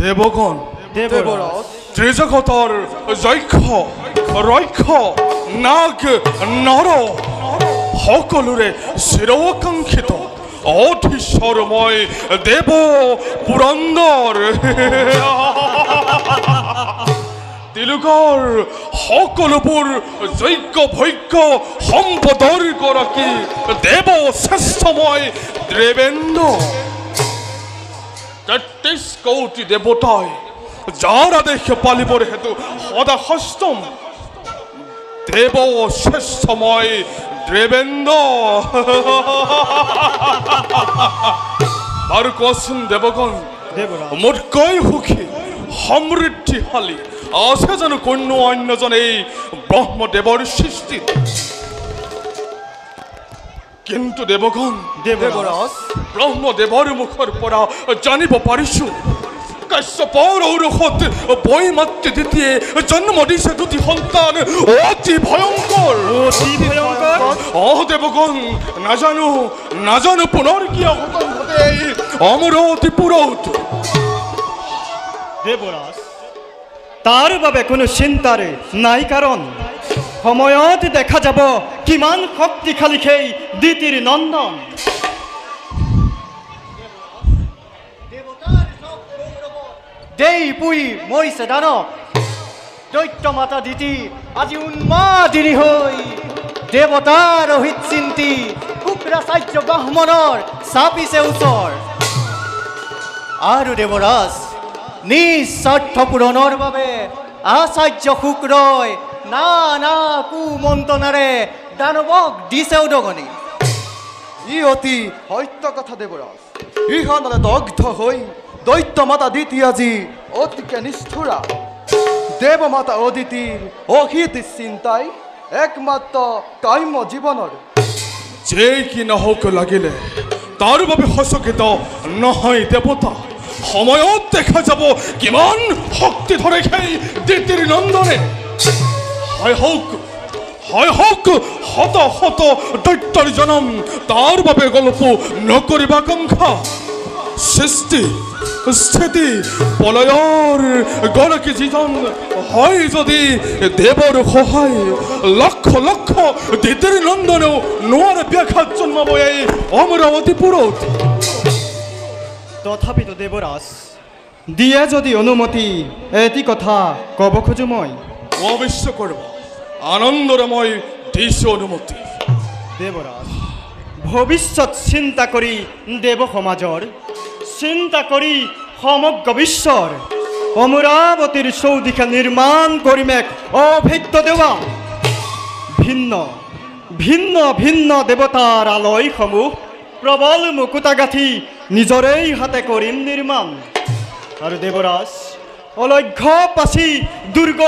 দেবগণ দেবৰাজ ত্ৰিজগতৰ যক্ষ ৰক্ষ নাগ নৰ সকলোৰে চিৰকাংক্ষিত অধীশ্বৰ মই দেৱ পুৰন্দৰ তেওঁলোকৰ সকলোবোৰ যজ্ঞ ভৈক্য সম্পদৰ গৰাকী দেৱ শ্ৰেষ্ঠ মই দেৱেন্দ্ৰ 33 কোটি দেৱতাই যাৰ আদেশ পালিবৰ হেতু সদা সষ্টম দেৱ শ্ৰেষ্ঠ মই দেৱেন্দ্ৰ আৰু কোৱাচোন দেৱগণ মোতকৈ সুখী সমৃদ্ধিশালী আছে জানো কোনো অন্যজন এই ব্ৰহ্মদেৱৰ সৃষ্টিত কিন্তু দেৱগণ দেবৰাজ ব্ৰহ্মদেৱৰ মুখৰ পৰা জানিব পাৰিছো কাশ্যপৰ ঔৰসত বৈ মাতৃ দ্বিতীয়ে জন্ম দিছে দুটি সন্তান অতি ভয়ংকৰ দেৱগণ নাজানো পুনৰ কিয় ঘটন ঘটে অমৰতিপুৰত দেবৰাজ তাৰ বাবে কোনো চিন্তাৰ নাই কাৰণ সময়ত দেখা যাব কিমান শক্তিশালী সেই দ্বিতীৰ নন্দন দেই পুই মৰিছে দানৱ দৈত্য মাতা দিতি আজি উন্মাদিনী হৈ দেৱতাৰ অহিত চিন্তি শুক্ৰাচাৰ্য ব্ৰাহ্মণৰ চাপিছে ওচৰ আৰু দেৱৰাজ নিজ স্বাৰ্থ পূৰণৰ বাবে আচাৰ্য শুক্ৰই নানা কুমন্ত্ৰণাৰে দানৱক দিছে উদগনি ই অতি সত্য কথা দেৱৰাজ ইহনলে দগ্ধ হৈ দৈত্য মাতা দিতি আজি অতিকে নিষ্ঠুৰা দেৱ মাতা অদিতিৰ অহিত চিন্তাই একমাত্ৰ কাম্য জীৱনৰ যে কি নহওক লাগিলে তাৰ বাবে সচকিত নহয় দেৱতা সময়ত দেখা যাব কিমান শক্তি ধৰে সেই দ্বিতীৰ নন্দনে হয় হওক শত শত দৈত্যৰ জনম তাৰ বাবে গল্প নকৰিবা আকাংক্ষা সৃষ্টি স্থিতি প্ৰলয়ৰ গৰাকী যিজন হয় যদি দেৱৰ সহায় লক্ষ লক্ষ দ্বিতীৰ নন্দনেও নোৱাৰে ব্যাঘাত জন্মাব এই অমৰাৱতীপুৰত তথাপিতো দেৱৰাজ দিয়ে যদি অনুমতি এটি কথা ক'ব খোজো মই অবিশ্বকৰ্মা আনন্দৰে মই দিছো অনুমতি দেৱৰাজ ভৱিষ্যত চিন্তা কৰি দেৱ সমাজৰ চিন্তা কৰি সমগ্ৰ বিশ্বৰ অমৰাৱতীৰ চৌদিশে নিৰ্মাণ কৰিম এক অভেদ্য দেৱা ভিন্ন ভিন্ন ভিন্ন দেৱতাৰ আলয়সমূহ প্ৰবল মুকুতা গাঁঠি নিজৰেই হাতে কৰিম নিৰ্মাণ আৰু দেৱৰাজ অলক্ষ্য পাচি দুৰ্গ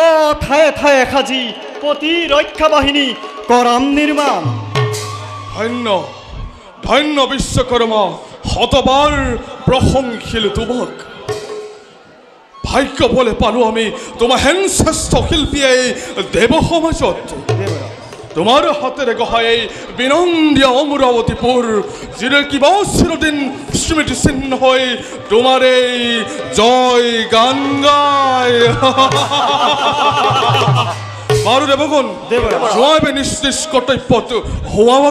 ঠায়ে ঠায়ে সাজি প্ৰতিৰক্ষা বাহিনী কৰাম নিৰ্মাণ ধন্য ধন্য বিশ্বকৰ্মা শতবাৰ প্ৰশংসিল তোমাক ভাগ্য বলে পালো আমি তোমাৰ হেন শ্ৰেষ্ঠ শিল্পীয়ে দেৱ সমাজত তোমাৰ হাতেৰে গঢ়াই এই বিনন্দীয় অমৰাৱতীপুৰ যিৰে কিবা চিৰদিন স্মৃতি চিহ্ন হৈ তোমাৰ এই জয় গান গায় বাৰু দেৱগণ যোৱাবে নিজ নিজ কৰ্তব্যত হোৱা